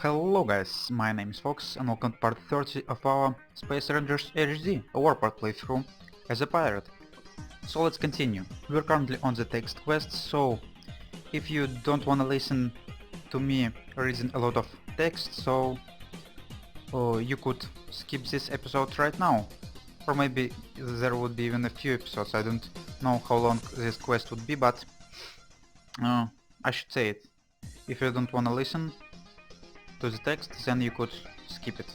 Hello guys, my name is Fox and welcome to part 30 of our Space Rangers HD, a warped playthrough as a pirate. So let's continue. We're currently on the text quest, so if you don't wanna listen to me reading a lot of text, so you could skip this episode right now. Or maybe there would be even a few episodes, I don't know how long this quest would be, but I should say it. If you don't wanna listen to the text, then you could skip it.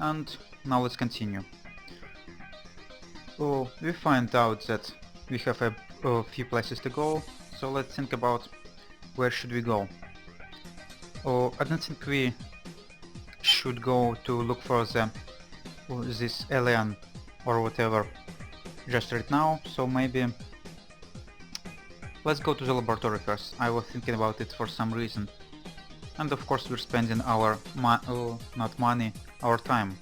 And now let's continue. We find out that we have a few places to go, so let's think about where should we go. I don't think we should go to look for this alien or whatever just right now, so maybe let's go to the laboratory first. I was thinking about it for some reason. And of course we're spending our not money, our time.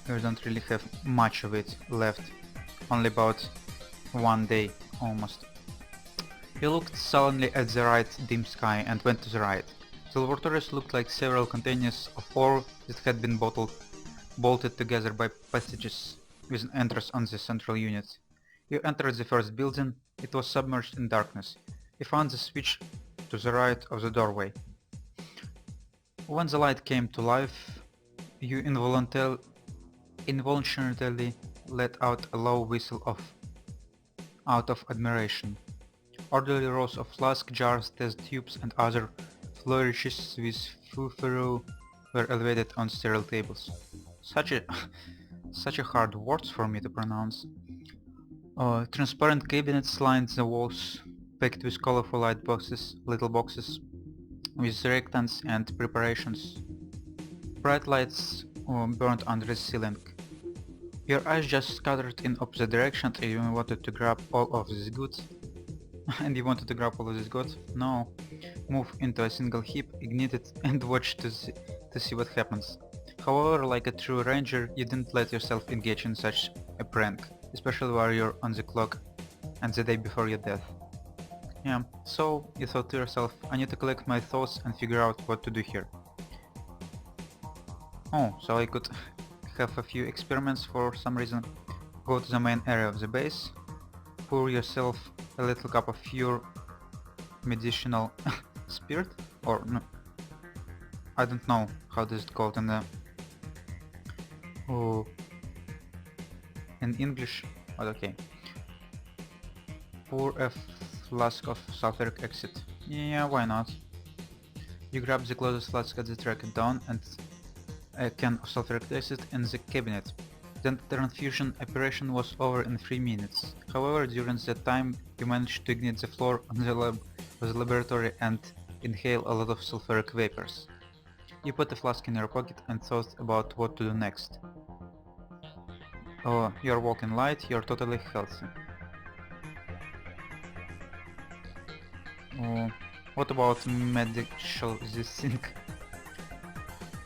We don't really have much of it left, only about one day almost. He looked sullenly at the right dim sky and went to the right. The laboratories looked like several containers of ore that had been bolted together by passages with an entrance on the central unit. You entered the first building. It was submerged in darkness. You found the switch to the right of the doorway. When the light came to life, you involuntarily let out a low whistle out of admiration. Orderly rows of flask jars, test tubes and other flourishes with furfurou were elevated on sterile tables. Such a hard words for me to pronounce. Transparent cabinets lined the walls, packed with colorful little boxes with reactants and preparations. Bright lights burned under the ceiling. Your eyes just scattered in opposite directions and you wanted to grab all of this goods. And you wanted to grab all of this goods? No. Move into a single heap, ignite it and watch to see what happens. However, like a true ranger, you didn't let yourself engage in such a prank, especially while you're on the clock and the day before your death. Yeah, so you thought to yourself, I need to collect my thoughts and figure out what to do here. Oh, so I could have a few experiments for some reason. Go to the main area of the base, pour yourself a little cup of pure medicinal spirit, or no, I don't know how this is called in English, but okay. Pour a flask of sulfuric acid. Yeah, why not? You grab the closest flask at the track down and a can of sulfuric acid in the cabinet. Then the transfusion operation was over in 3 minutes. However, during that time you managed to ignite the floor on the laboratory and inhale a lot of sulfuric vapors. You put the flask in your pocket and thought about what to do next. Oh, you're walking light, you're totally healthy. Oh, what about medical this thing?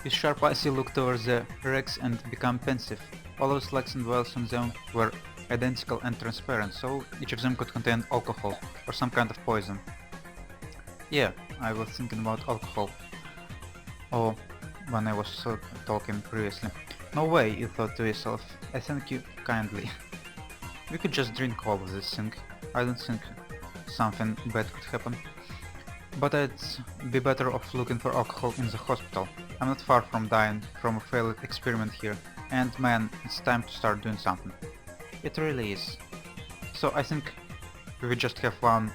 With sharp eyes you looked over the wrecks and became pensive. All those slugs and vials on them were identical and transparent, so each of them could contain alcohol or some kind of poison. Yeah, I was thinking about alcohol. Oh, when I was talking previously. No way, you thought to yourself. I thank you kindly. We could just drink all of this thing. I don't think something bad could happen. But I'd be better off looking for alcohol in the hospital. I'm not far from dying from a failed experiment here, and man, it's time to start doing something. It really is. So I think we just have one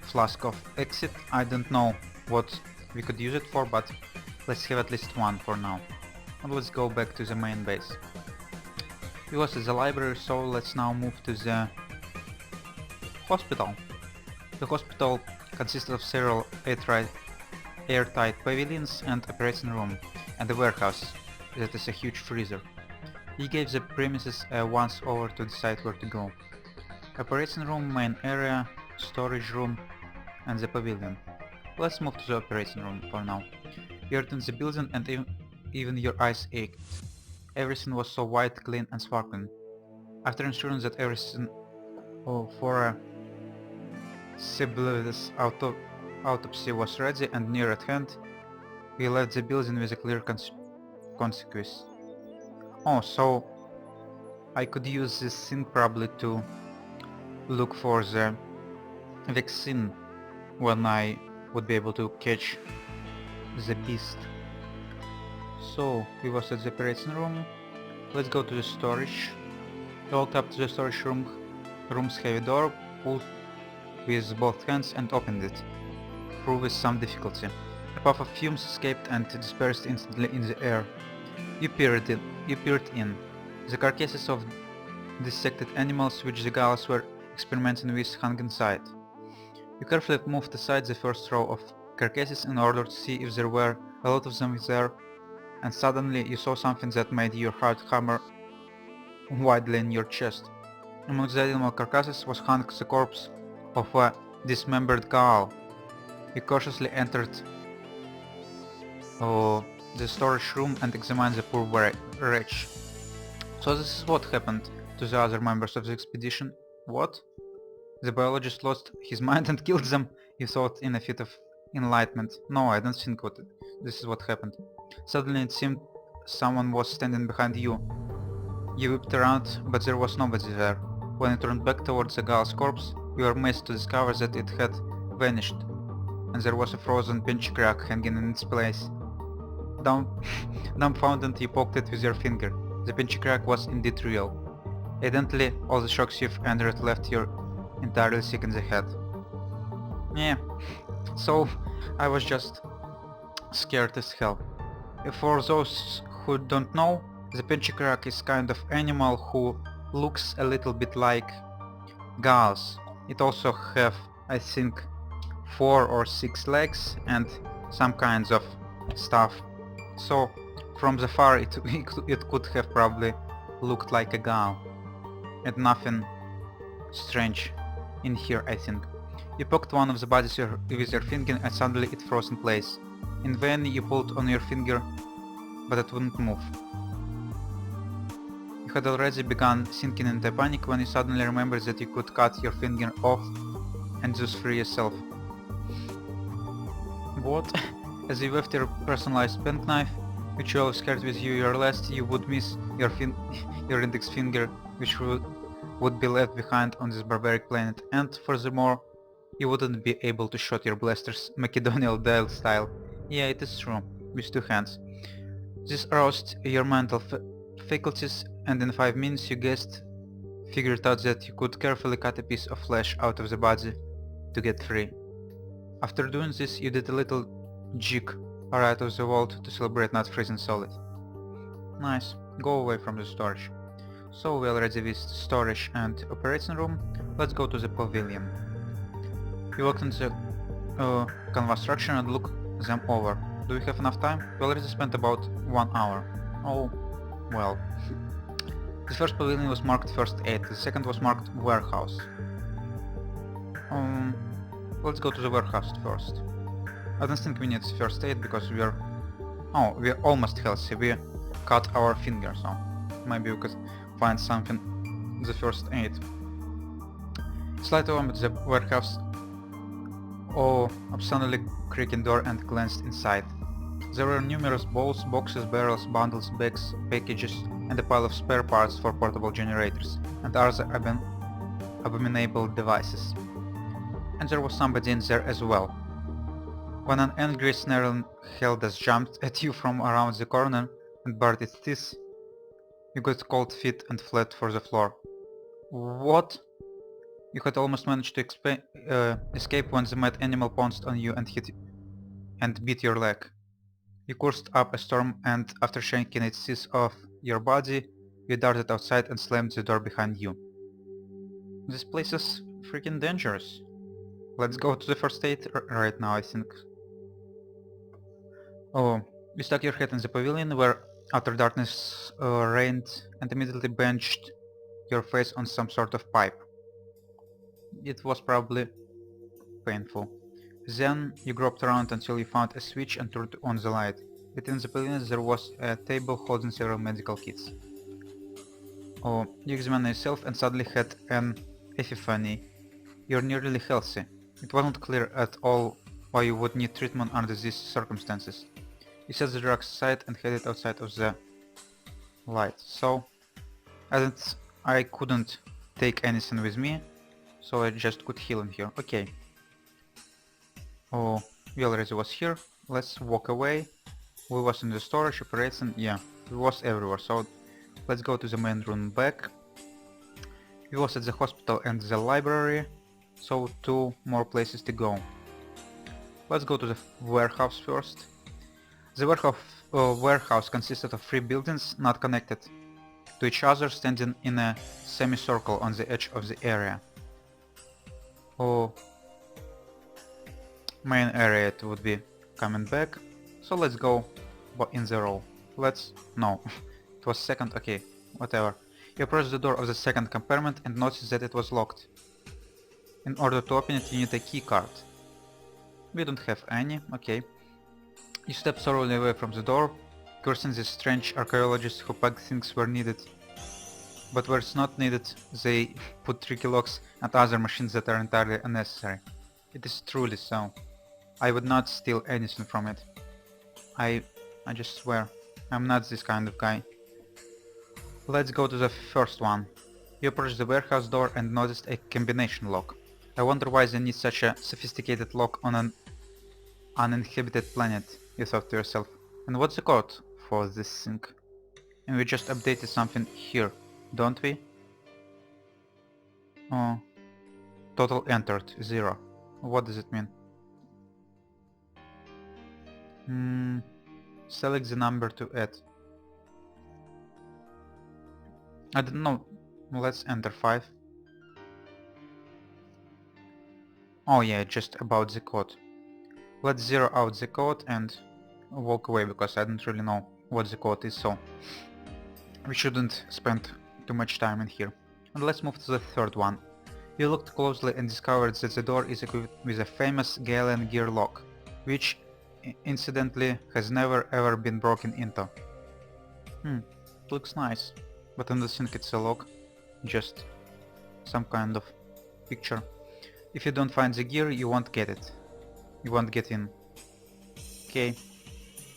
flask of exit. I don't know what we could use it for, but let's have at least one for now. And let's go back to the main base. We was at the library, so let's now move to the hospital. The hospital consisted of several airtight pavilions and operating room, and a warehouse that is a huge freezer. He gave the premises a once over to decide where to go. Operating room, main area, storage room, and the pavilion. Let's move to the operating room for now. You entered the building and even your eyes ached. Everything was so white, clean and sparkling. After ensuring that everything for a Sibyl's autopsy was ready and near at hand, We left the building with a clear consequence. Oh, so I could use this thing probably to look for the vaccine when I would be able to catch the beast. So, we was at the operating room. Let's go to the storage. We walked up to the storage room's heavy door, pulled with both hands and opened it, through with some difficulty. A puff of fumes escaped and dispersed instantly in the air. You peered in. The carcasses of dissected animals which the Gauls were experimenting with hung inside. You carefully moved aside the first row of carcasses in order to see if there were a lot of them there, and suddenly you saw something that made your heart hammer widely in your chest. Among the animal carcasses was hung the corpse of a dismembered Gaul. You cautiously entered the storage room and examined the poor wretch. So this is what happened to the other members of the expedition. What? The biologist lost his mind and killed them, you thought in a fit of enlightenment. No, I don't think this is what happened. Suddenly it seemed someone was standing behind you. You whipped around, but there was nobody there. When you turned back towards the Gaul's corpse, you were amazed to discover that it had vanished, and there was a frozen pinch crack hanging in its place. Dumbfounded, you poked it with your finger. The pinch crack was indeed real. Evidently, all the shocks you've endured left you entirely sick in the head. Yeah, so I was just scared as hell. For those who don't know, the pinch crack is kind of animal who looks a little bit like Gauls. It also have, I think, 4 or 6 legs and some kinds of stuff. So from the far it could have probably looked like a Gaul. And nothing strange in here, I think. You poked one of the bodies with your finger and suddenly it froze in place. In vain you pulled on your finger, but it wouldn't move. You had already begun sinking into a panic when you suddenly remembered that you could cut your finger off and thus free yourself. What? As you waved your personalized penknife, which you always carried with you, lest you would miss your index finger, which would be left behind on this barbaric planet, and furthermore, you wouldn't be able to shoot your blasters Macedonian dial style. Yeah, it is true, with 2 hands. This aroused your mental faculties, and in 5 minutes you figured out that you could carefully cut a piece of flesh out of the body to get free. After doing this, you did a little jig right of the vault to celebrate not freezing solid. Nice, go away from the storage. So we already visited storage and operating room, let's go to the pavilion. We walked into the canvas structure and looked them over. Do we have enough time? We already spent about 1 hour. Oh, well. The first pavilion was marked first aid, the second was marked warehouse. Let's go to the warehouse first. I don't think we need first aid because we're almost healthy. We cut our finger, so maybe we could find something in the first aid. Slightly opened the warehouse suddenly creaking door and glanced inside. There were numerous bowls, boxes, barrels, bundles, bags, packages, and a pile of spare parts for portable generators, and other abominable devices. And there was somebody in there as well. When an angry snarling Heldas jumped at you from around the corner and bared its teeth, you got cold feet and fled for the floor. What? You had almost managed to escape when the mad animal pounced on you and bit your leg. You cursed up a storm and, after shaking its teeth off your body, you darted outside and slammed the door behind you. This place is freaking dangerous. Let's go to the first aid right now, I think. You stuck your head in the pavilion where utter darkness reigned and immediately benched your face on some sort of pipe. It was probably painful. Then you groped around until you found a switch and turned on the light. Within the pavilion there was a table holding several medical kits. You examined yourself and suddenly had an epiphany. You're nearly healthy. It wasn't clear at all why you would need treatment under these circumstances. You set the drug aside and headed outside of the light. So I couldn't take anything with me, so I just could heal in here. Okay. Oh, we already was here. Let's walk away. We was in the storage operation. Yeah, we was everywhere. So let's go to the main room back. We was at the hospital and the library. So 2 more places to go. Let's go to the warehouse first. The warehouse consisted of 3 buildings not connected to each other, standing in a semicircle on the edge of the area. Oh, main area it would be coming back. So let's go in the row. No, it was second, okay, whatever. You approach the door of the second compartment and notice that it was locked. In order to open it you need a key card. We don't have any, okay. You step thoroughly away from the door, cursing the strange archaeologists who packed things where needed. But where it's not needed, they put tricky locks and other machines that are entirely unnecessary. It is truly so. I would not steal anything from it. I just swear, I'm not this kind of guy. Let's go to the first one. You approach the warehouse door and noticed a combination lock. I wonder why they need such a sophisticated lock on an uninhabited planet, you thought to yourself. And what's the code for this thing? And we just updated something here, don't we? Oh, total entered, 0. What does it mean? Select the number to add. I don't know. Let's enter 5. Oh yeah, just about the code. Let's zero out the code and walk away because I don't really know what the code is, so we shouldn't spend too much time in here. And let's move to the third one. You looked closely and discovered that the door is equipped with a famous Galen gear lock, which incidentally has never ever been broken into. Looks nice, but I don't think it's a lock, just some kind of picture. If you don't find the gear, you won't get it. You won't get in. Okay,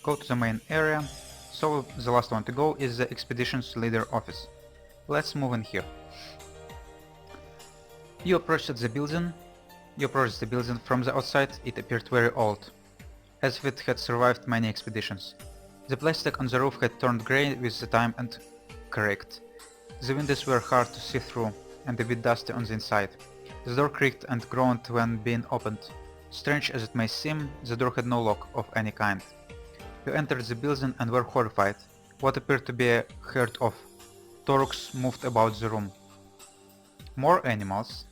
go to the main area. So the last one to go is the expedition's leader office. Let's move in here. You approached the building. From the outside. It appeared very old, as if it had survived many expeditions. The plastic on the roof had turned grey with the time and cracked. The windows were hard to see through and a bit dusty on the inside. The door creaked and groaned when being opened. Strange as it may seem, the door had no lock of any kind. You entered the building and were horrified. What appeared to be a herd of Toruks moved about the room. More animals.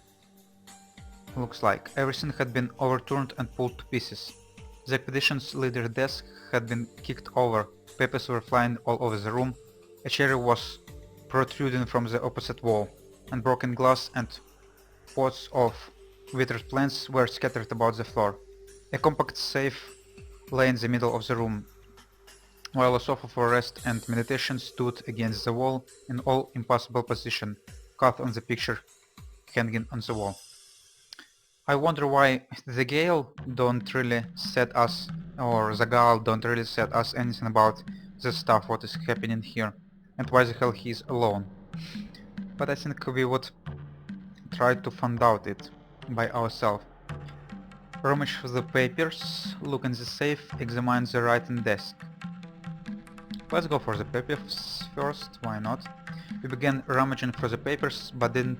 Looks like everything had been overturned and pulled to pieces. The expedition's leader's desk had been kicked over, papers were flying all over the room, a chair was protruding from the opposite wall, and broken glass and pots of withered plants were scattered about the floor. A compact safe lay in the middle of the room, while a sofa for rest and meditation stood against the wall in all impossible position, cut on the picture hanging on the wall. I wonder why the Gale don't really set us, or the Gal don't really set us anything about the stuff what is happening here, and why the hell he is alone. But I think we would try to find out it by ourselves. Rummage through the papers, look in the safe, examine the writing desk. Let's go for the papers first, why not? We began rummaging through the papers, but didn't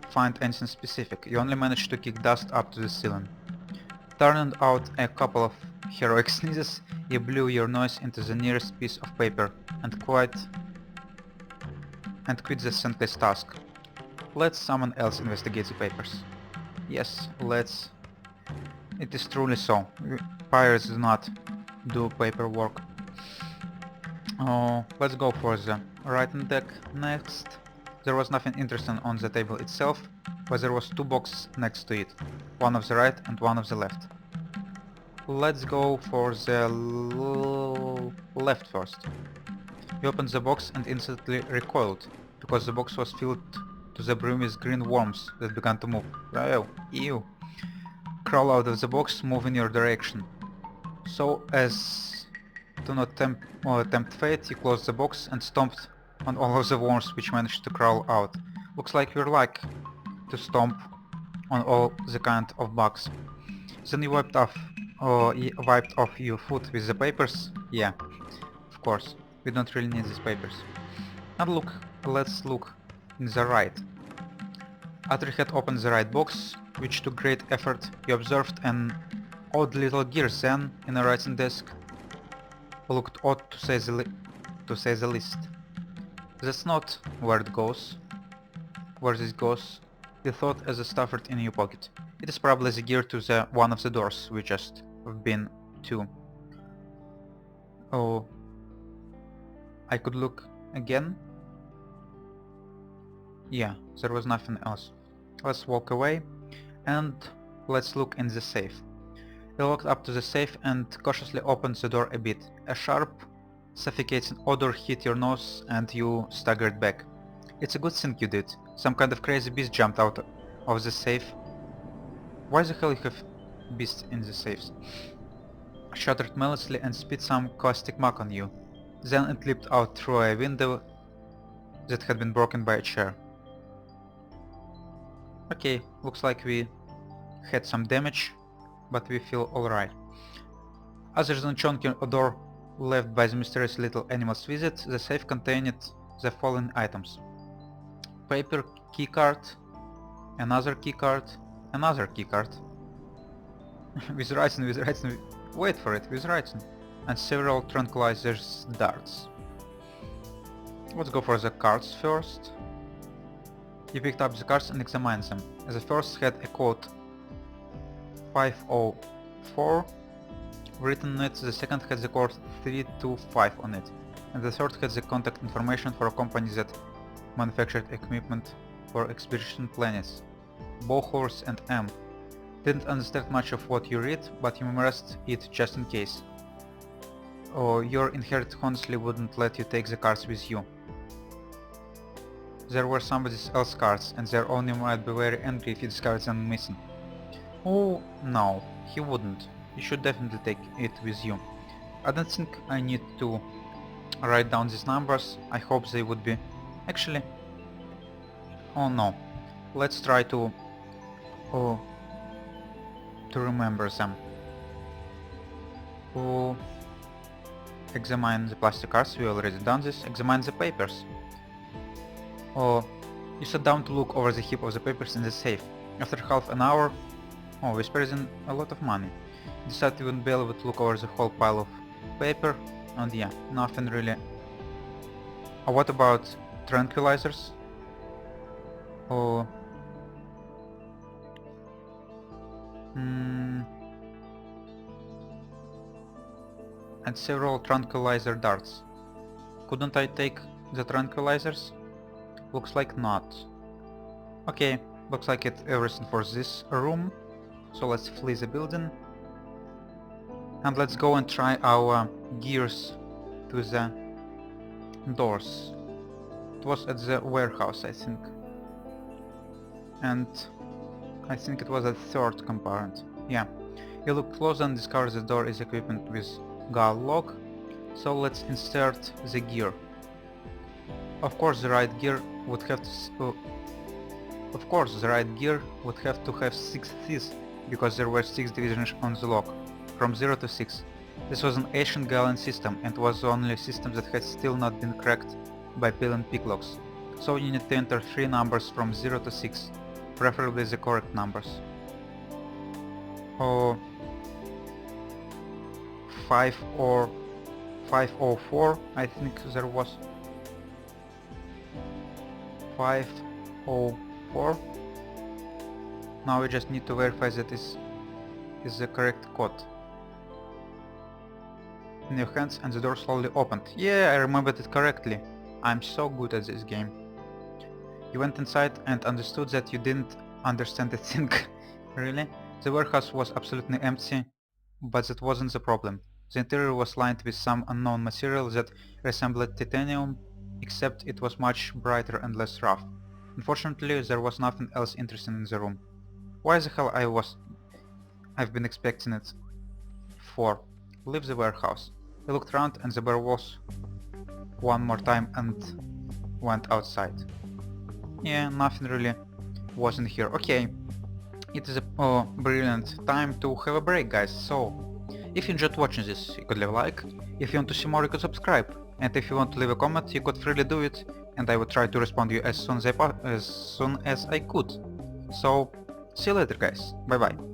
find anything specific. You only managed to kick dust up to the ceiling. Turning out a couple of heroic sneezes, you blew your nose into the nearest piece of paper and quit the thankless task. Let someone else investigate the papers. Yes, let's. It is truly so. Pirates do not do paperwork. Let's go for the writing deck next. There was nothing interesting on the table itself, but there was 2 boxes next to it, one of the right and one of the left. Let's go for the left first. You opened the box and instantly recoiled, because the box was filled to the brim with green worms that began to move. Oh, ew. Crawl out of the box, move in your direction. So as to not tempt fate, you closed the box and stomped on all of the worms which managed to crawl out. Looks like you're like to stomp on all the kind of bugs. Then you wiped off your foot with the papers? Yeah, of course. We don't really need these papers. And look, let's look in the right. After you had opened the right box, which took great effort, you observed an odd little gear then in a writing desk. Looked odd to say the least. That's not where it goes. Where this goes, you thought as a stuffed it in your pocket. It is probably the gear to the one of the doors we just have been to. Oh, I could look again? Yeah, there was nothing else. Let's walk away and let's look in the safe. You walked up to the safe and cautiously opened the door a bit. A sharp, suffocating odor hit your nose and you staggered back. It's a good thing you did. Some kind of crazy beast jumped out of the safe. Why the hell you have beasts in the safes? Shuddered maliciously and spit some caustic muck on you. Then it leaped out through a window that had been broken by a chair. Okay, looks like we had some damage, but we feel alright. Other than chunky odor left by the mysterious little animal's visit, the safe contained the following items. Paper keycard, another keycard, another keycard. with writing, wait for it, with writing. And several tranquilizers darts. Let's go for the cards first. You picked up the cards and examined them. The first had a code 504 written on it, the second had the code 325 on it, and the third had the contact information for a company that manufactured equipment for expedition planets. Bohorse and M. Didn't understand much of what you read, but you memorized it just in case. Or your inherit honestly wouldn't let you take the cards with you. There were somebody else's cards, and their owner might be very angry if you discovered them missing. Oh, no, he wouldn't. You should definitely take it with you. I don't think I need to write down these numbers. I hope they would be... Actually... Oh no. Let's try to remember them. Examine the plastic cards, we already done this. Examine the papers. You sat down to look over the heap of the papers in the safe. After half an hour, we spared in a lot of money. You decided you wouldn't be able to look over the whole pile of paper, and yeah, nothing really. What about tranquilizers? And several tranquilizer darts. Couldn't I take the tranquilizers? Looks like not. Okay, looks like it's everything for this room. So let's flee the building. And let's go and try our gears to the doors. It was at the warehouse, I think. And I think it was a third compartment. Yeah. You look close and discover the door is equipped with gull lock. So let's insert the gear. Of course the right gear would have to have 6 teeth, because there were 6 divisions on the lock, from 0 to 6. This was an ancient Gallian system and was the only system that had still not been cracked by peeling picklocks. So you need to enter 3 numbers from 0 to 6, preferably the correct numbers. 5 or 504, I think there was 504. Now we just need to verify that this is the correct code. In your hands, and the door slowly opened. Yeah, I remembered it correctly. I'm so good at this game. You went inside and understood that you didn't understand a thing. Really? The warehouse was absolutely empty, but that wasn't the problem. The interior was lined with some unknown material that resembled titanium, except it was much brighter and less rough. Unfortunately, there was nothing else interesting in the room. Why the hell I've been expecting it for? Leave the warehouse. He looked around and the bear was one more time and went outside. Yeah, nothing really wasn't here. Okay, it is a brilliant time to have a break, guys. So, if you enjoyed watching this, you could leave a like. If you want to see more, you could subscribe. And if you want to leave a comment, you could freely do it, and I would try to respond to you as soon as I could. So, see you later, guys. Bye bye.